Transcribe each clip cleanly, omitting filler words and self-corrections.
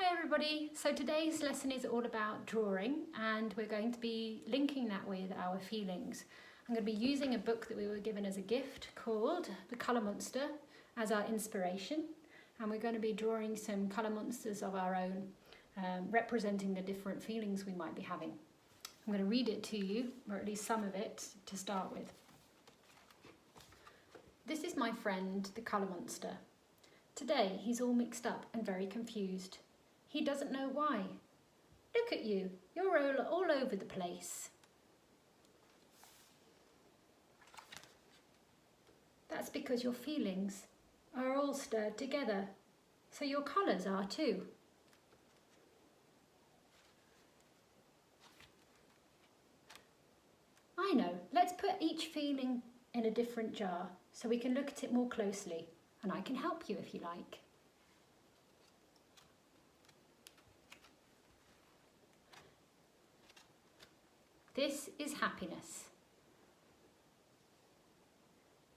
Hi everybody, so today's lesson is all about drawing and we're going to be linking that with our feelings. I'm going to be using a book that we were given as a gift called The Colour Monster as our inspiration, and we're going to be drawing some colour monsters of our own, representing the different feelings we might be having. I'm going to read it to you, or at least some of it, to start with. This is my friend, the Colour Monster. Today he's all mixed up and very confused. He doesn't know why. Look at you, you're all over the place. That's because your feelings are all stirred together, so your colours are too. I know, let's put each feeling in a different jar so we can look at it more closely, and I can help you if you like. This is happiness.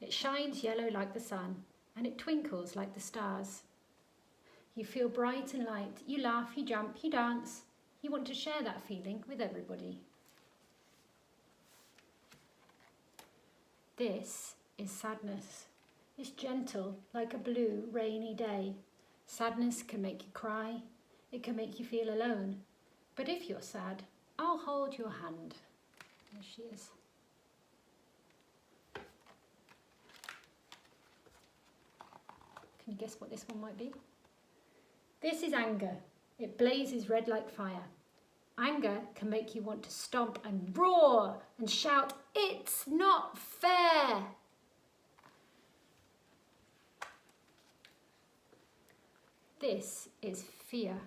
It shines yellow like the sun, and it twinkles like the stars. You feel bright and light, you laugh, you jump, you dance. You want to share that feeling with everybody. This is sadness. It's gentle like a blue, rainy day. Sadness can make you cry, it can make you feel alone. But if you're sad, I'll hold your hand. There she is. Can you guess what this one might be? This is anger. It blazes red like fire. Anger can make you want to stomp and roar and shout, "It's not fair!" This is fear.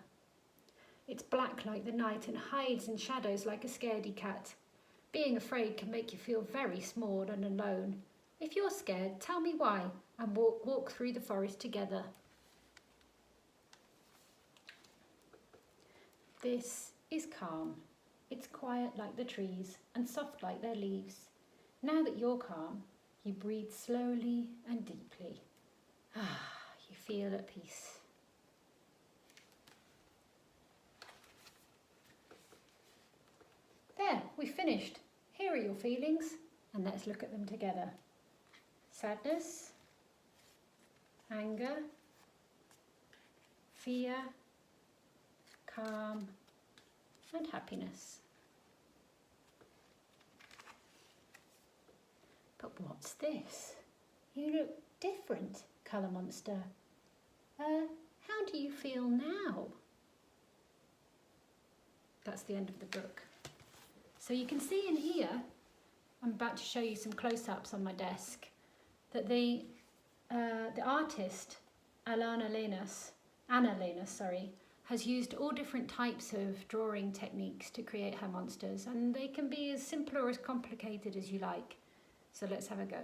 It's black like the night and hides in shadows like a scaredy cat. Being afraid can make you feel very small and alone. If you're scared, tell me why, and walk through the forest together. This is calm. It's quiet like the trees and soft like their leaves. Now that you're calm, you breathe slowly and deeply. You feel at peace. There, we've finished. Here are your feelings, and let's look at them together. Sadness, anger, fear, calm, and happiness. But what's this? You look different, Colour Monster. How do you feel now? That's the end of the book. So you can see in here, I'm about to show you some close-ups on my desk, that the artist, Anna Lenas, has used all different types of drawing techniques to create her monsters, and they can be as simple or as complicated as you like. So let's have a go.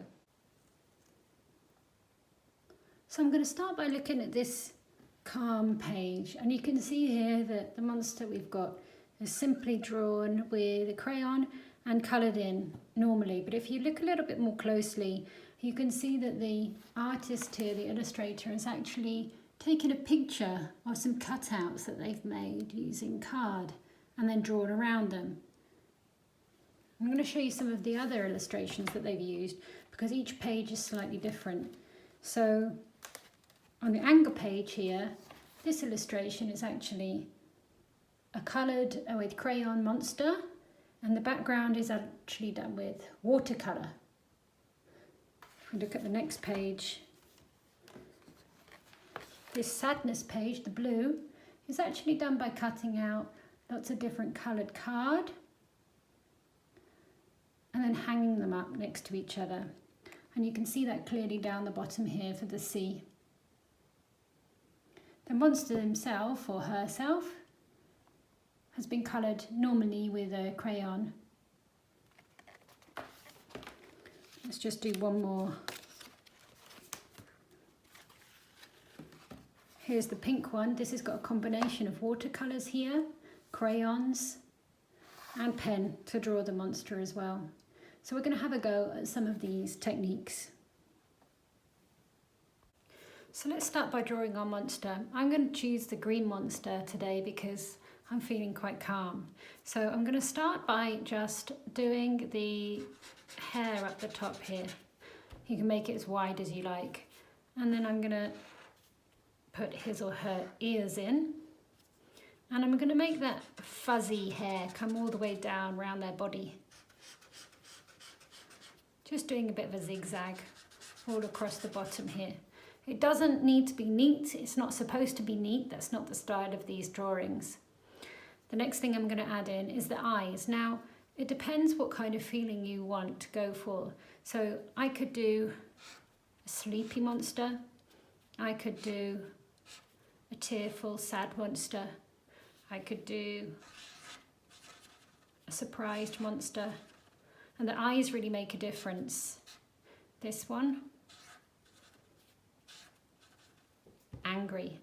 So I'm going to start by looking at this calm page, and you can see here that the monster we've got is simply drawn with a crayon and coloured in normally, but if you look a little bit more closely, you can see that the artist here, the illustrator, has actually taken a picture of some cutouts that they've made using card and then drawn around them. I'm going to show you some of the other illustrations that they've used because each page is slightly different. So on the anger page here, this illustration is actually a coloured with crayon monster, and the background is actually done with watercolour. If we look at the next page, this sadness page, the blue, is actually done by cutting out lots of different coloured card and then hanging them up next to each other. And you can see that clearly down the bottom here for the sea. The monster himself or herself has been coloured normally with a crayon. Let's just do one more. Here's the pink one. This has got a combination of watercolours here, crayons, and pen to draw the monster as well. So we're going to have a go at some of these techniques. So let's start by drawing our monster. I'm going to choose the green monster today because I'm feeling quite calm. So I'm going to start by just doing the hair up the top here. You can make it as wide as you like. And then I'm going to put his or her ears in. And I'm going to make that fuzzy hair come all the way down around their body. Just doing a bit of a zigzag all across the bottom here. It doesn't need to be neat. It's not supposed to be neat. That's not the style of these drawings. The next thing I'm going to add in is the eyes. Now, it depends what kind of feeling you want to go for. So I could do a sleepy monster. I could do a tearful, sad monster. I could do a surprised monster. And the eyes really make a difference. This one. Angry.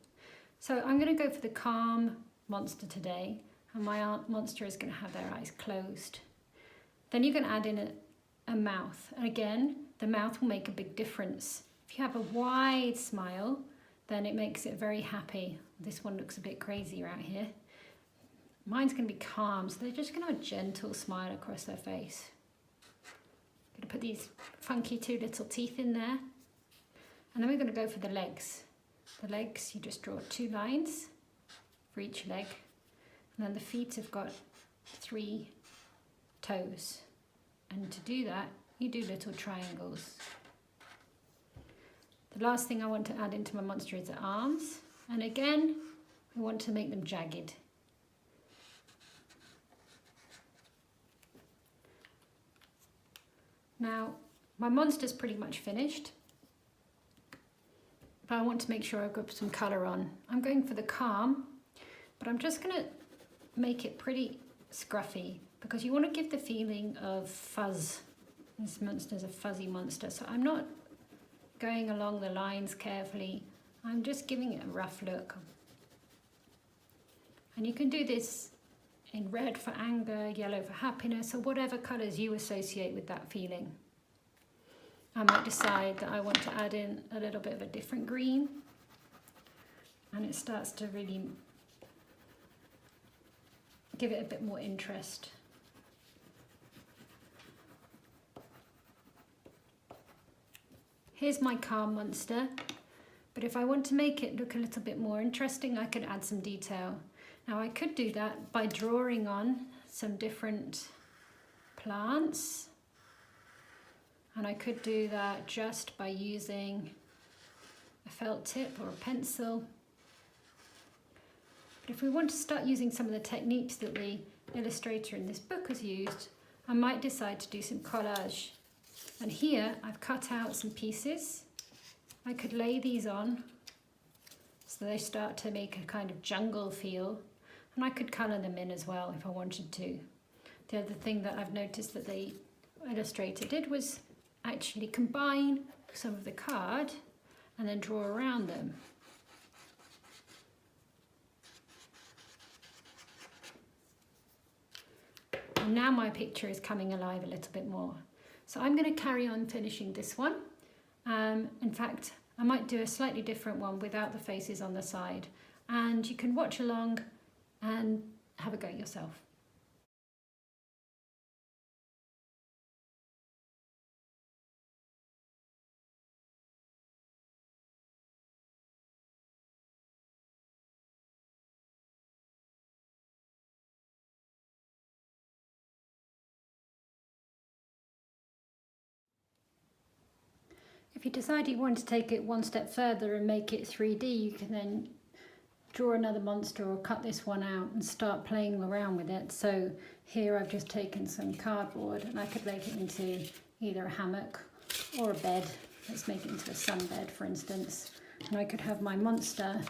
So I'm going to go for the calm monster today, and my monster is going to have their eyes closed. Then you can add in a mouth, and again the mouth will make a big difference. If you have a wide smile, then it makes it very happy. This one looks a bit crazy right here. Mine's going to be calm, so they're just going to have a gentle smile across their face. Going to put these funky two little teeth in there, and then we're going to go for the legs. The legs, you just draw 2 lines for each leg, and then the feet have got 3 toes. And to do that, you do little triangles. The last thing I want to add into my monster is the arms, and again, we want to make them jagged. Now, my monster's pretty much finished. But I want to make sure I've got some colour on. I'm going for the calm, but I'm just going to make it pretty scruffy because you want to give the feeling of fuzz. This monster's a fuzzy monster, so I'm not going along the lines carefully. I'm just giving it a rough look. And you can do this in red for anger, yellow for happiness, or whatever colours you associate with that feeling. I might decide that I want to add in a little bit of a different green, and it starts to really give it a bit more interest. Here's my calm monster, but if I want to make it look a little bit more interesting, I could add some detail. Now I could do that by drawing on some different plants. And I could do that just by using a felt tip or a pencil. But if we want to start using some of the techniques that the illustrator in this book has used, I might decide to do some collage. And here I've cut out some pieces. I could lay these on so they start to make a kind of jungle feel. And I could colour them in as well if I wanted to. The other thing that I've noticed that the illustrator did was actually combine some of the card and then draw around them. And now my picture is coming alive a little bit more. So I'm going to carry on finishing this one. In fact, I might do a slightly different one without the faces on the side. And you can watch along and have a go yourself. If you decide you want to take it one step further and make it 3D, you can then draw another monster or cut this one out and start playing around with it. So here I've just taken some cardboard and I could make it into either a hammock or a bed. Let's make it into a sunbed, for instance. And I could have my monster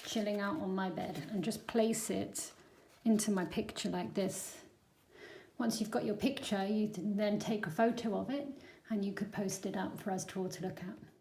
chilling out on my bed and just place it into my picture like this. Once you've got your picture, you can then take a photo of it and you could post it up for us to all to look at.